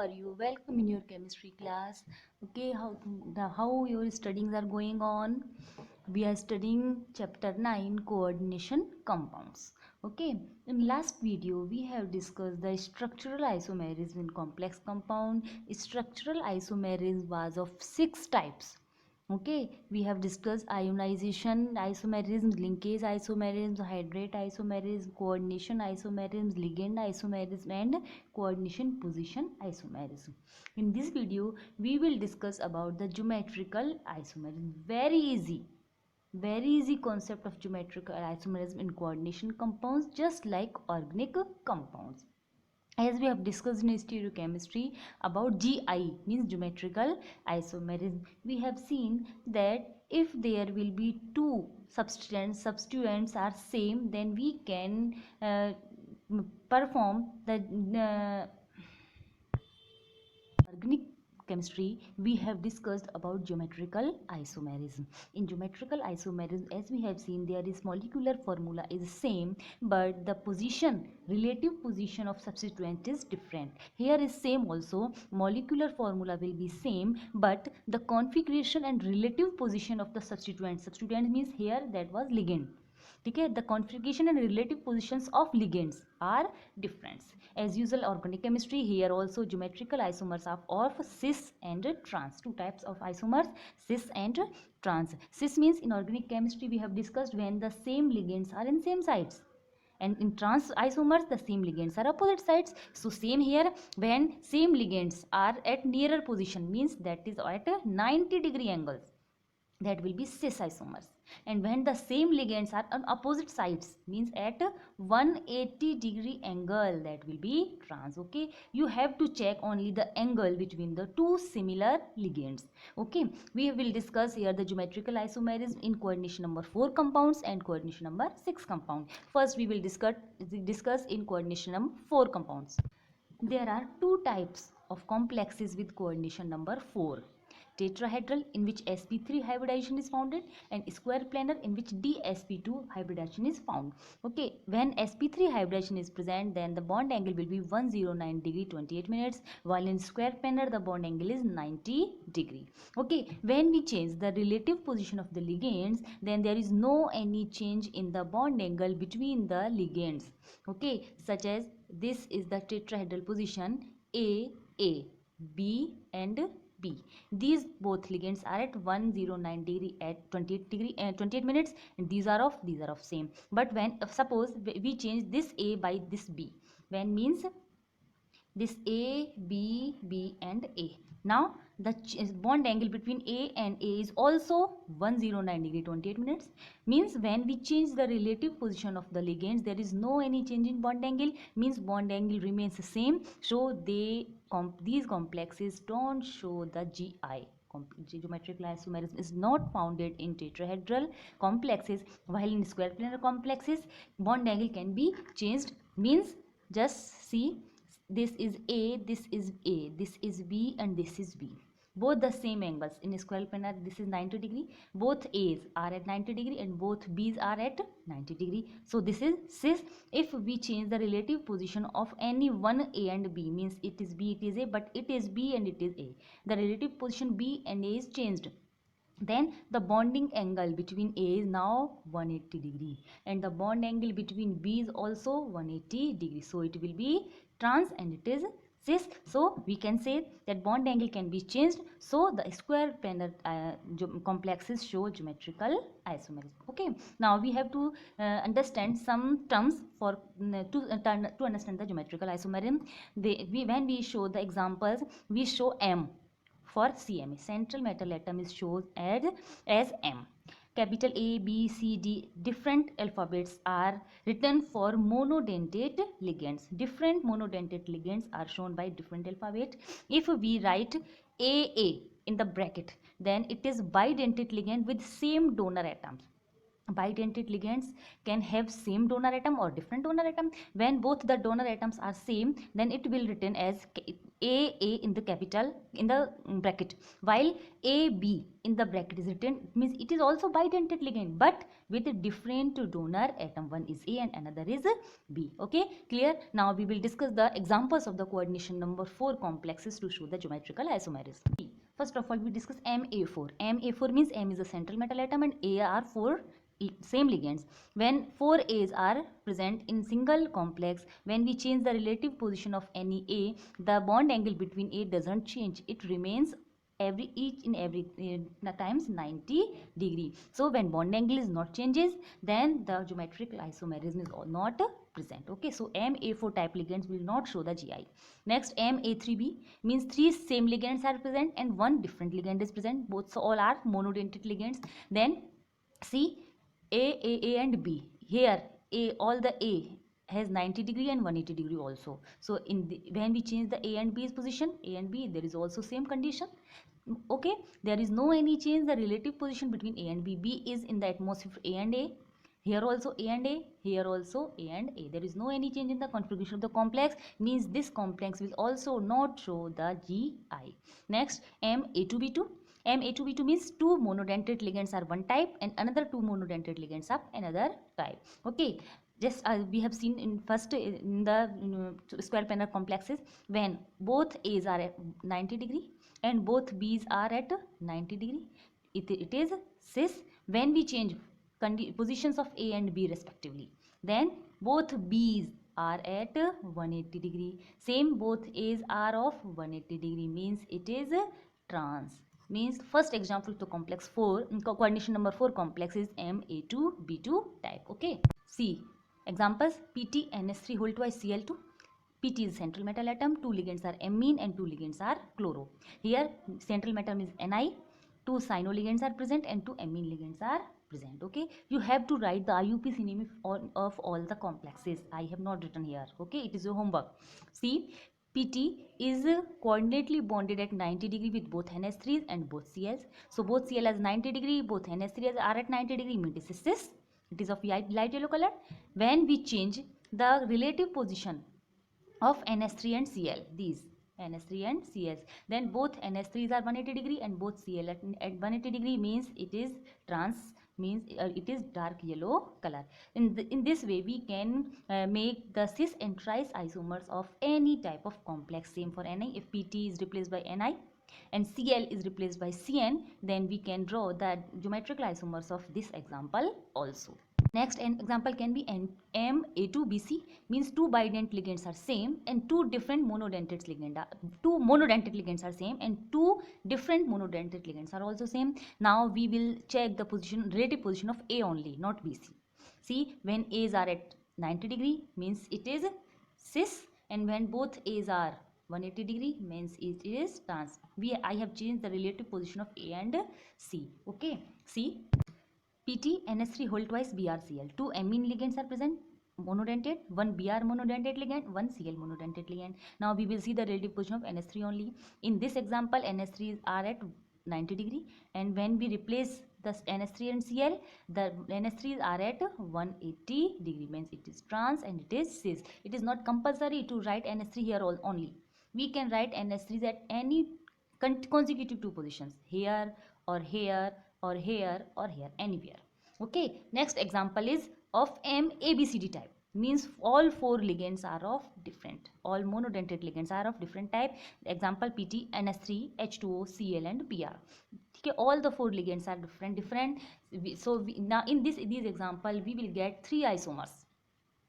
are you? Welcome in your chemistry class. Okay, how your studies are going on? We are studying chapter 9, coordination compounds. Okay, in last video we have discussed the structural isomerism in complex compound. Structural isomerism was of 6 types. Okay, we have discussed ionization isomerism, linkage isomerism, hydrate isomerism, coordination isomerism, ligand isomerism, and coordination position isomerism. In this video we will discuss about the geometrical isomerism. Very easy concept of geometrical isomerism in coordination compounds, just like organic compounds. As we have discussed in stereochemistry about GI means geometrical isomerism, we have seen that if there will be two substituents are same, then we can perform the organic chemistry. We have discussed about geometrical isomerism. In geometrical isomerism, as we have seen, there is molecular formula is same, but the relative position of substituent is different. Here is same also, molecular formula will be same, but the configuration and relative position of the substituent means here that was ligand. Okay, the configuration and relative positions of ligands are different. As usual, organic chemistry, here also geometrical isomers are of cis and trans. Two types of isomers, cis and trans. Cis means in organic chemistry we have discussed when the same ligands are in same sites, and in trans isomers the same ligands are opposite sides. So same here, when same ligands are at nearer position means that is at 90-degree angles, that will be cis isomers, and when the same ligands are on opposite sides means at 180-degree angle, that will be trans. Okay, you have to check only the angle between the two similar ligands. Okay, we will discuss here the geometrical isomerism in coordination number 4 compounds and coordination number 6 compound. First we will discuss in coordination number 4 compounds. There are two types of complexes with coordination number 4: tetrahedral, in which sp3 hybridization is founded, and square planar, in which dsp2 hybridization is found. Okay, when sp3 hybridization is present, then the bond angle will be 109 degree 28 minutes, while in square planar the bond angle is 90 degree. Okay, when we change the relative position of the ligands, then there is no any change in the bond angle between the ligands. Okay, such as this is the tetrahedral position A, B and B. These both ligands are at 109 degree at 28 minutes, and these are of same. But when suppose we change this A by this B, when means this A, B and A. Now the bond angle between A and A is also 109 degree 28 minutes. Means when we change the relative position of the ligands, there is no any change in bond angle, means bond angle remains the same. So these complexes don't show the GI. Geometrical isomerism is not founded in tetrahedral complexes, while in square planar complexes bond angle can be changed. Means just see, this is A, this is A, this is B and this is B. Both the same angles. In square planar this is 90 degree, both A's are at 90 degree and both B's are at 90 degree. So this is cis. If we change the relative position of any one A and B, means it is B, it is A, but it is B and it is A, the relative position B and A is changed, then the bonding angle between A is now 180 degree and the bond angle between B is also 180 degree. So it will be trans and it is cis. So we can say that bond angle can be changed. So the square planar complexes show geometrical isomerism. Okay, now we have to understand some terms for to understand the geometrical isomerism. When we show the examples, we show M. For CMA, central metal atom is shown as M. Capital A, B, C, D, different alphabets are written for monodentate ligands. Different monodentate ligands are shown by different alphabet. If we write AA in the bracket, then it is bidentate ligand with same donor atoms. Bidentate ligands can have same donor atom or different donor atom. When both the donor atoms are same, then it will written as A in the capital in the bracket, while AB in the bracket is written, means it is also bidentate ligand but with a different donor atom. One is A and another is B. Okay, clear? Now we will discuss the examples of the coordination number 4 complexes to show the geometrical isomerism. First of all, we discuss Ma4. Ma4 means M is a central metal atom and A are 4 same ligands. When 4 A's are present in single complex, when we change the relative position of any A, the bond angle between A doesn't change. It remains each in every times 90°. So when bond angle is not changes, then the geometrical isomerism is not present. Okay, so Ma4 type ligands will not show the GI. Next, Ma3b means 3 same ligands are present and 1 different ligand is present. Both, so all are monodentate ligands. Then see, A and B. Here all the A has 90° and 180° also. So when we change the A and B's position, A and B, there is also same condition. Okay, there is no any change the relative position between A and B. B is in the atmosphere A and A. Here also A and A, here also A and A. There is no any change in the configuration of the complex, means this complex will also not show the GI. Next, Ma2b2. Ma2b2 means 2 monodentate ligands are one type and another 2 monodentate ligands are another type. Okay, just we have seen in first in the square planar complexes, when both A's are at 90° and both B's are at 90°, it is cis. When we change positions of A and B respectively, then both B's are at 180°. Same, both A's are of 180°, means it is trans. Means first example to complex 4, coordination number 4 complex is Ma2b2 type. Okay, see examples: PT NS3 whole twice Cl2. PT is central metal atom, 2 ligands are amine and 2 ligands are chloro. Here central metal is Ni, 2 cyano ligands are present and 2 amine ligands are present. Okay, you have to write the IUPAC name of all the complexes. I have not written here. Okay, it is your homework. See, PT is coordinately bonded at 90° with both NS3s and both Cls. So both Cl has 90°, both NS3s are at 90°, means this is cis. It is of light yellow color. When we change the relative position of NS3 and Cl, these NS3 and Cs, then both NS3s are 180° and both Cl at 180°, means it is trans, means it is dark yellow color. In this way we can make the cis and tris isomers of any type of complex. Same for Ni. If PT is replaced by Ni and Cl is replaced by Cn, then we can draw the geometrical isomers of this example also. Next, an example can be Ma2bc, means 2 bidentate ligands are same and 2 different monodentate ligands are same and 2 different monodentate ligands are also same. Now we will check the relative position of A only, not BC. See, when A's are at 90°, means it is cis, and when both A's are 180°, means it is trans. I have changed the relative position of A and C. Okay, see, PT NS3 whole twice BrCl. 2 amine ligands are present, monodentate, 1 Br monodentate ligand, 1 Cl monodentate ligand. Now we will see the relative position of NS3 only. In this example, NS3s are at 90°, and when we replace the NS3 and Cl, the NS3s are at 180°, means it is trans and it is cis. It is not compulsory to write NS3 here only. We can write NS3s at any consecutive 2 positions, here or here or here or here, anywhere. Okay, next example is of MABCD type, means all 4 ligands are of different, all monodentate ligands are of different type. Example PT NS3 H2O Cl and Br. Okay, all the 4 ligands are different. So now in these example we will get 3 isomers.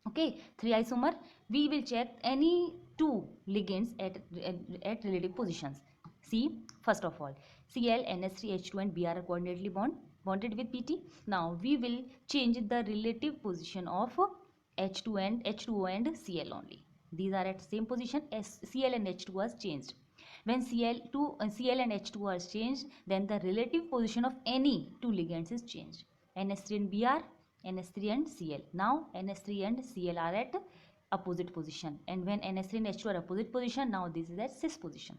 Okay, 3 isomer. We will check any 2 ligands at relative positions. See, first of all, Cl, NS3, H2 and Br are coordinately bonded with PT. Now we will change the relative position of H2O and Cl only. These are at same position as Cl and H2 was changed. When Cl and H2 are changed, then the relative position of any 2 ligands is changed. NS3 and Br, NS3 and Cl. Now NS3 and Cl are at opposite position, and when NS3 and H2 are opposite position, now this is at cis position.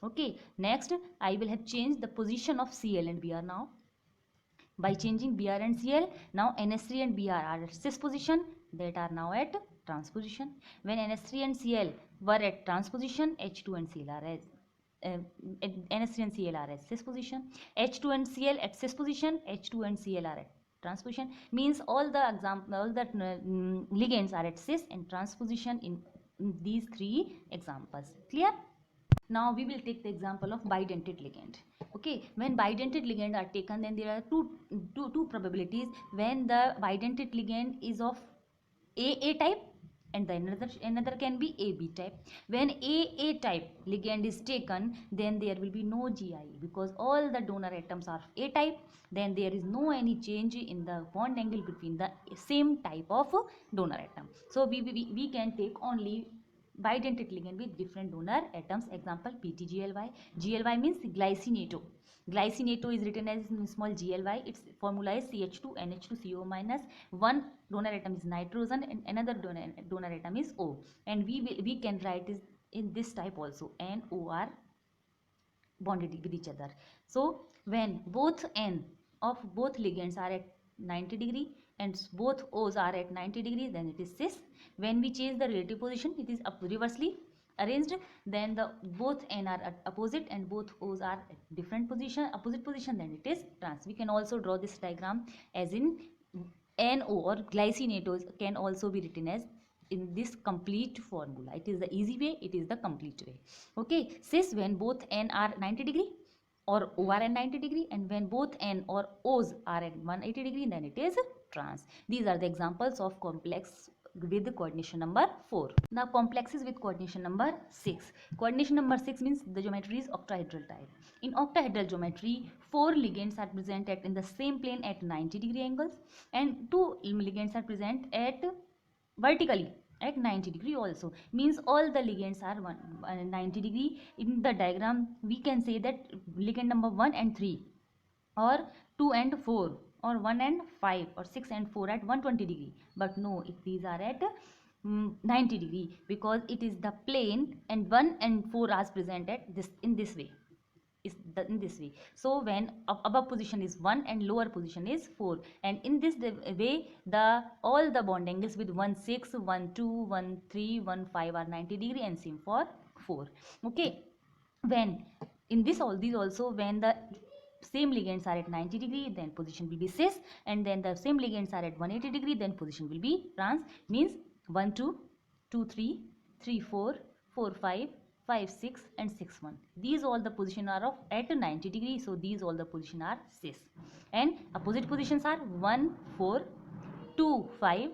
Okay, next I will have changed the position of Cl and Br now. By changing Br and Cl, now NS3 and Br are at cis position, that are now at trans position. When NS3 and Cl were at trans position, H2 and Cl are as NH3 and Cl are at cis position, H2 and Cl at cis position, H2 and Cl are at trans position. Means all the ligands are at cis and trans position in these three examples. Clear? Now we will take the example of bidentate ligand. Okay, when bidentate ligand are taken, then there are two probabilities when the bidentate ligand is of AA type and the another can be AB type. When AA type ligand is taken, then there will be no GI because all the donor atoms are A type. Then there is no any change in the bond angle between the same type of donor atom. So we can take only bidentate ligand with different donor atoms. Example PTGLY. GLY means glycinato. Glycinato is written as small gly. Its formula is CH2NH2CO minus. One donor atom is nitrogen and another donor atom is O. And we can write this in this type also, NOR bonded with each other. So when both N of both ligands are at 90 degree and both O's are at 90 degree, then it is cis. When we change the relative position, it is reversely arranged. Then the both N are at opposite and both O's are at different position, opposite position, then it is trans. We can also draw this diagram as in NO or glycinatos can also be written as in this complete formula. It is the easy way, it is the complete way. Okay, cis when both N are 90 degree or O are at 90 degree, and when both N or O's are at 180 degree, then it is trans. These are the examples of complex with coordination number 4. Now complexes with coordination number 6. Coordination number 6 means the geometry is octahedral type. In octahedral geometry, 4 ligands are present in the same plane at 90 degree angles and 2 ligands are present at vertically at 90 degree also. Means all the ligands are 90 degree. In the diagram we can say that ligand number 1 and 3 or 2 and 4 or 1 and 5 or 6 and 4 at 120 degree, but no, if these are at 90 degree because it is the plane and 1 and 4 are present at this in this way. In this way. So when above position is 1 and lower position is 4, and in this way the all the bond angles with 1 6 1 2 1 3 1 5 are 90 degree and same for 4. Okay, when in this all these also when the same ligands are at 90 degree, then position will be cis, and then the same ligands are at 180 degree, then position will be trans. Means 1 2 2 3 3 4 4 5 5 6 and 6 1, these all the position are of at 90 degree, so these all the position are cis, and opposite positions are 1 4 2 5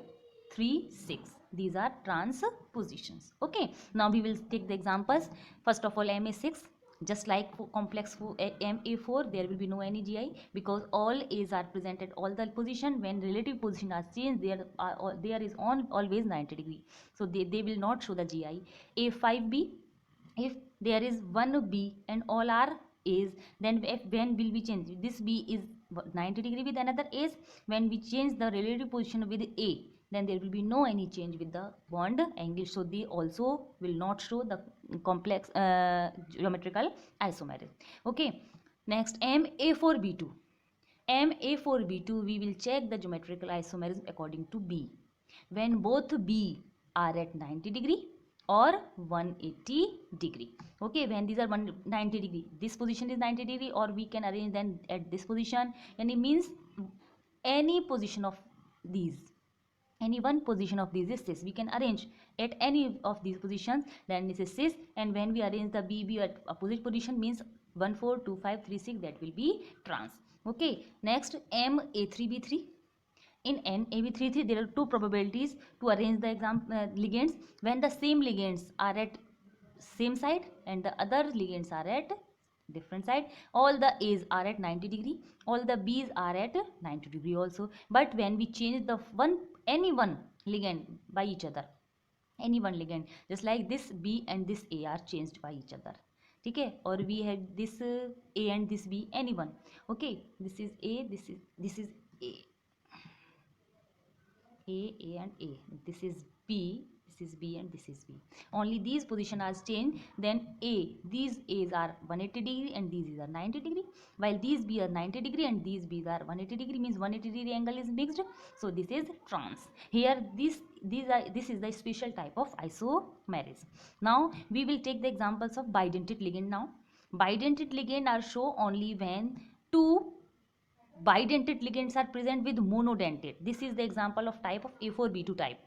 3 6, these are trans positions. Okay, now we will take the examples. First of all, MA6. Just like for complex MA4, there will be no any GI because all A's are present at all the position. When relative position are changed, there is on always 90 degree, so they will not show the GI. A5B, if there is one B and all are A's, then when will we change? This B is 90 degree with another A's. When we change the relative position with A, then there will be no any change with the bond angle, so they also will not show the complex geometrical isomerism. Okay, next MA4B2. MA4B2, we will check the geometrical isomerism according to B. When both B are at 90 degree or 180 degree. Okay, when these are 190 degree, this position is 90 degree, or we can arrange them at this position, and it means any position of these, any one position of these is cis. We can arrange at any of these positions, then this is cis, and when we arrange the BB at opposite position means 1 4 2 5 3 6, that will be trans. Okay, next MA3B3. In NAB33, there are two probabilities to arrange the ligands when the same ligands are at same side and the other ligands are at different side. All the A's are at 90 degree, all the B's are at 90 degree also. But when we change the any one ligand by each other, any one ligand, just like this B and this A are changed by each other. Okay, or we have this A and this B, anyone. Okay, this is A, this is A and A. This is B, this is B, and this is B. Only these positions are changed. Then A, these A's are 180 degree and these are 90 degree, while these B are 90 degree and these B's are 180 degree, means 180 degree angle is mixed. So this is trans. Here this is the special type of isomerism. Now we will take the examples of bidentate ligand. Now bidentate ligand are shown only when two bidentate ligands are present with monodentate. This is the example of type of A4B2 type.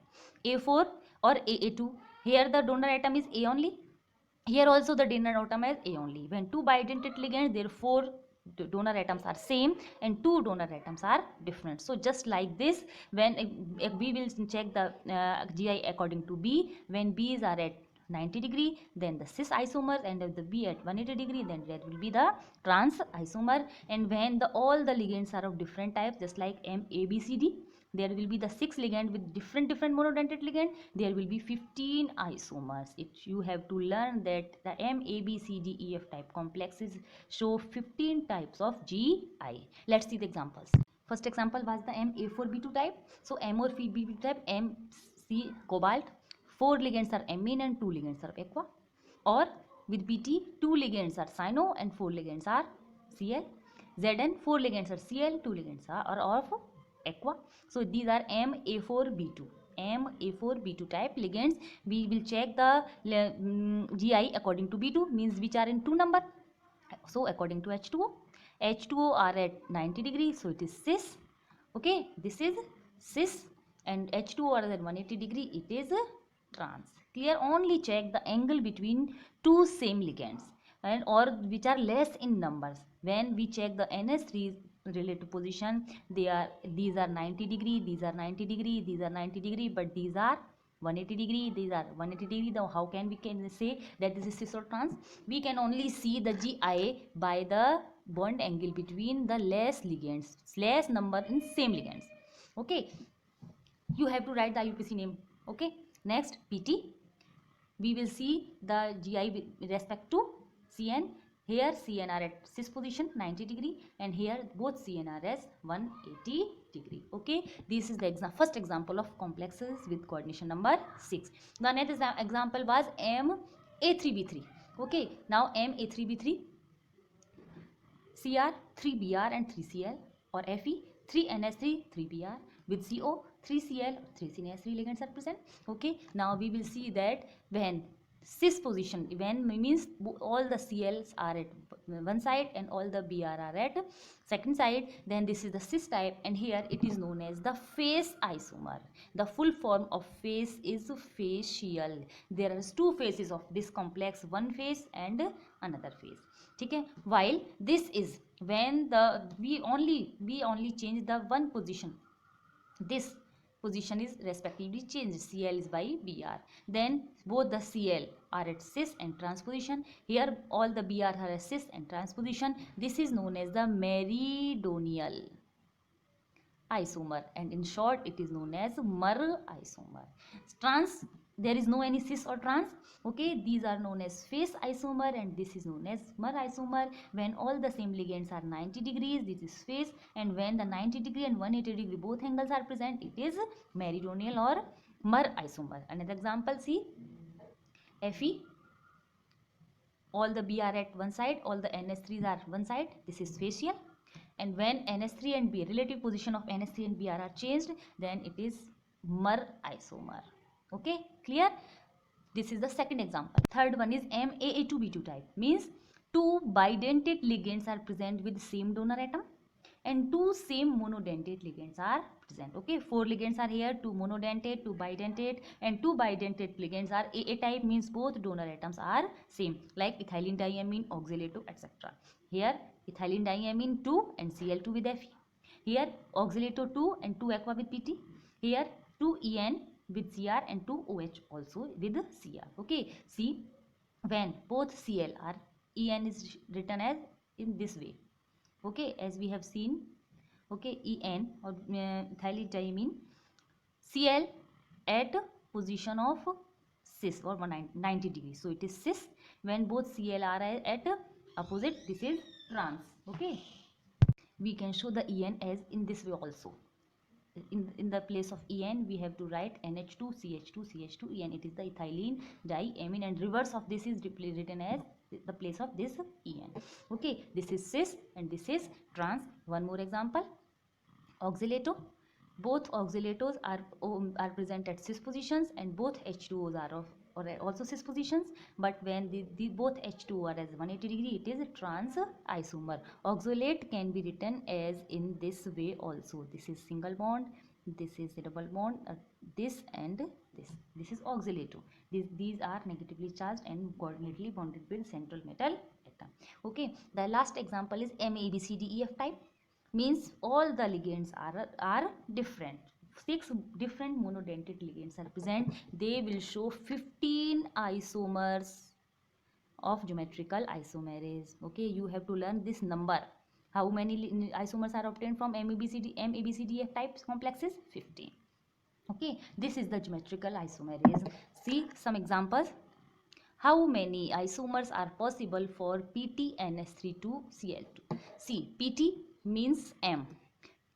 A4 or AA2. Here the donor atom is A only. Here also the donor atom is A only. When two bidentate ligands, therefore donor atoms are same and two donor atoms are different. So just like this, when we will check the GI according to B, when B's are at 90 degree, then the cis isomer, and if the B at 180 degree, then that will be the trans isomer. And when all the ligands are of different types, just like M, A, B, C, D, there will be the 6 ligand with different monodentate ligand. There will be 15 isomers. You have to learn that the M, A, B, C, D, E, F type complexes show 15 types of GI. Let's see the examples. First example was the MA4B2 type. So MA4B2 type, MC cobalt, 4 ligands are amine and 2 ligands are aqua. Or with BT, 2 ligands are cyano and 4 ligands are Cl. Zn, 4 ligands are Cl, 2 ligands are of aqua. So these are MA4B2. MA4B2 type ligands. We will check the GI according to B2, means which are in 2 number. So according to H2O, H2O are at 90 degrees, so it is cis. Okay, this is cis, and H2O are at 180 degree, it is trans. Clear? Only check the angle between two same ligands and or which are less in numbers. When we check the NS3 relative position, these are 90 degree, these are 90 degree, these are 90 degree, but these are 180 degree, these are 180 degree. Now how can we say that this is cis or trans? We can only see the GI by the bond angle between the less ligands, less number in same ligands. Okay, you have to write the IUPAC name. Okay, next PT. We will see the GI with respect to CN. Here CN are at cis position 90 degree, and here both CN are as 180 degree. Okay, this is the first example of complexes with coordination number 6. The next example was MA3B3. Okay, now MA3B3, Cr 3Br and 3Cl, or Fe 3NS3 3Br, with CO 3Cl 3CNS3 ligands are present. Okay, now we will see that when cis position, when means all the Cls are at one side and all the Br are at second side, then this is the cis type, and here it is known as the face isomer. The full form of face is facial. There are two faces of this complex, one face and another face. Okay, while this is when we only change the one position, this position is respectively changed, Cl is by Br. Then both the Cl are at cis and trans position. Here all the Br are at cis and trans position. This is known as the meridional isomer, and in short it is known as Mer isomer. Trans, there is no any cis or trans. Okay, these are known as face isomer, and this is known as Mer isomer. When all the same ligands are 90 degrees, this is face, and when the 90 degree and 180 degree both angles are present, it is meridional or Mer isomer. Another example, see Fe, all the B are at one side, all the NS3s are one side, this is facial. And when NS3 and B, relative position of NS3 and Br are changed, then it is Mer isomer. Okay, clear? This is the second example. Third one is MAA2B2 type, means two bidentate ligands are present with same donor atom and two same monodentate ligands are present. Okay, 4 ligands are here, 2 monodentate, 2 bidentate, and 2 bidentate ligands are AA type, means both donor atoms are same, like ethylene diamine, oxalato, etc. Here ethylene diamine 2 and Cl2 with Fe. Here oxalato 2 and 2 aqua with Pt. Here 2 En with Cr and 2 OH also with Cr. Okay, see, when both Cl are, En is written as in this way. Okay, as we have seen. Okay, En or ethylene diamine, Cl at position of cis or 90 degrees, so it is cis. When both Cl are at opposite, this is trans. Okay, we can show the En as in this way also. in the place of En we have to write NH2 CH2 CH2 En. It is the ethylene diamine, and reverse of this is written as the place of this En. Okay, this is cis and this is trans. One more example, oxalato. Both oxalatos are present at cis positions, and both H2Os are of or also cis positions, but when the both H2 are as 180 degree, it is a trans isomer. Oxalate can be written as in this way also. This is single bond, this is a double bond, this and this is oxalato. These are negatively charged and coordinately bonded with central metal atom. Okay, the last example is MABCDEF type, means all the ligands are different. 6 different monodentate ligands are present. They will show 15 isomers of geometrical isomerism. Okay, you have to learn this number. How many isomers are obtained from MABCDF types complexes? 15. Okay, this is the geometrical isomerism. See some examples. How many isomers are possible for PTNS3 to Cl2? See, PT means M.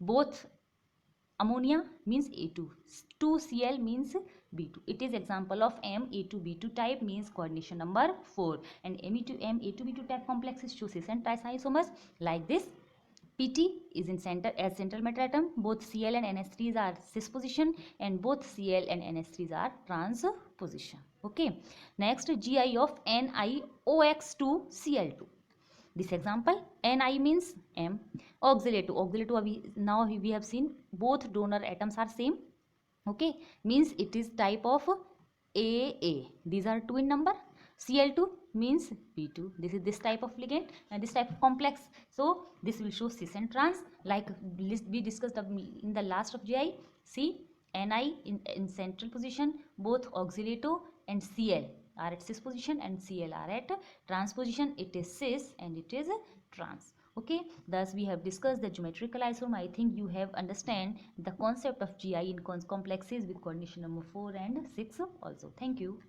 Both ammonia means A2. 2Cl means B2. It is example of Ma2B2 type, means coordination number 4. And Ma2B2 type complexes show cis and tris isomers like this. PT is in center as central metal atom. Both Cl and NH3s are cis position, and both Cl and NH3s are trans position. Okay. Next, GI of NiOX2Cl2. This example, Ni means M. Oxalato, now we have seen both donor atoms are same. Okay, means it is type of AA. These are 2 in number. Cl2 means B2. This is this type of ligand and this type of complex. So this will show cis and trans, like we discussed in the last of GI. See, Ni in central position, both oxalato and Cl are at cis position and Cl are at trans position. It is cis and it is trans. Okay, thus we have discussed the geometrical isomer. I think you have understand the concept of GI in complexes with coordination number 4 and 6 also. Thank you.